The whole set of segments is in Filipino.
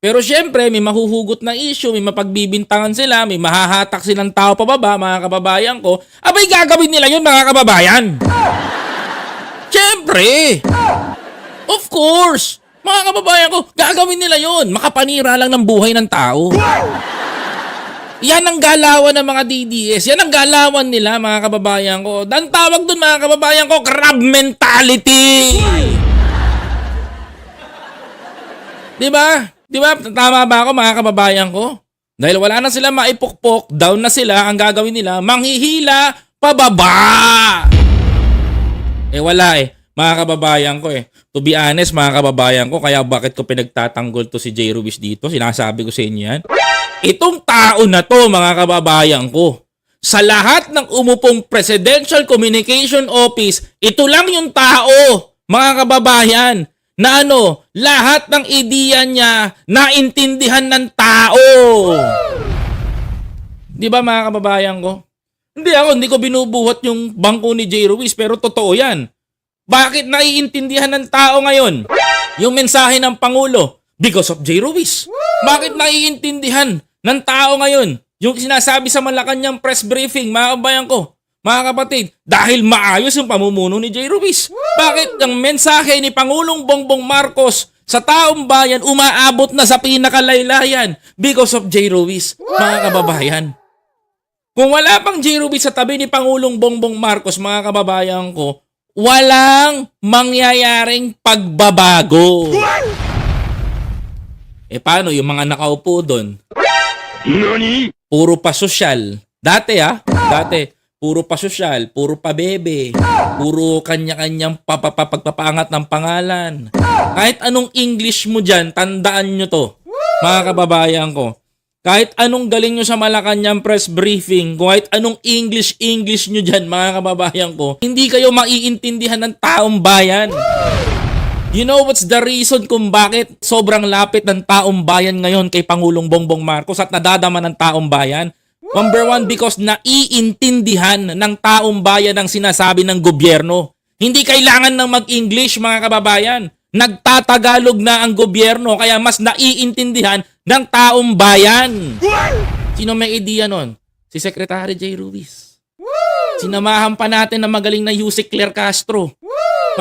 Pero syempre, may mahuhugot na issue, may mapagbibintangan sila, may mahahatak silang tao pababa, mga kababayan ko. Abay, gagawin nila yun, mga kababayan. Syempre. Of course. Mga kababayan ko, gagawin nila yun. Makapanira lang ng buhay ng tao. Yan ang galawan ng mga DDS. Yan ang galawan nila, mga kababayan ko. Dan tawag dun, mga kababayan ko, crab mentality. Diba? Diba? Tama ba ako, mga kababayan ko? Dahil wala na sila maipukpok, down na sila, ang gagawin nila, manghihila pababa. Wala mga kababayan ko To be honest, mga kababayan ko, kaya bakit ko pinagtatanggol to si J. Ruiz dito? Sinasabi ko sa inyo yan. Itong tao na to, mga kababayan ko, sa lahat ng umupong Presidential Communication Office, ito lang yung tao, mga kababayan, na lahat ng ideya niya naintindihan ng tao. Di ba, mga kababayan ko? Hindi ko binubuhat yung bangko ni J. Ruiz, pero totoo yan. Bakit naiintindihan ng tao ngayon yung mensahe ng Pangulo? Because of J. Ruiz. Bakit naiintindihan ng tao ngayon yung sinasabi sa Malacanang press briefing, mga kababayan ko? Mga kapatid, dahil maayos yung pamumuno ni J. Ruiz. Bakit ang mensahe ni Pangulong Bongbong Marcos sa taong bayan umaabot na sa pinakalaylayan? Because of J. Ruiz, mga kababayan. Kung wala pang J. Ruiz sa tabi ni Pangulong Bongbong Marcos, mga kababayan ko, walang mangyayaring pagbabago. Paano yung mga nakaupo doon? Nani? Puro pa sosyal. Dati. Puro pa sosyal, puro pa bebe, puro kanya-kanyang pagpapangat ng pangalan. Kahit anong English mo dyan, tandaan nyo to, mga kababayan ko. Kahit anong galing nyo sa Malacanang press briefing, kahit anong English nyo dyan, mga kababayan ko, hindi kayo maiintindihan ng taong bayan. You know what's the reason kung bakit sobrang lapit ng taong bayan ngayon kay Pangulong Bongbong Marcos at nadadama ng taong bayan? Number one, because naiintindihan ng taong bayan ang sinasabi ng gobyerno. Hindi kailangan ng mag-English, mga kababayan. Nagtatagalog na ang gobyerno, kaya mas naiintindihan ng taong bayan. Sino may ideya nun? Si Secretary J. Ruiz. Sinamahan pa natin na magaling na Yusek Claire Castro.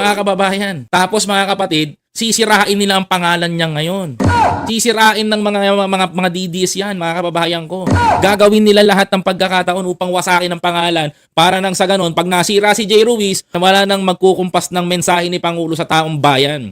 Mga kababayan. Tapos, mga kapatid, sisirain nila ang pangalan niya ngayon. Sisirain ng mga DDS yan, mga kababayan ko. Gagawin nila lahat ng pagkakataon upang wasakin ang pangalan para nang sa ganon, pag nasira si J. Ruiz, wala nang magkukumpas ng mensahe ni Pangulo sa taong bayan.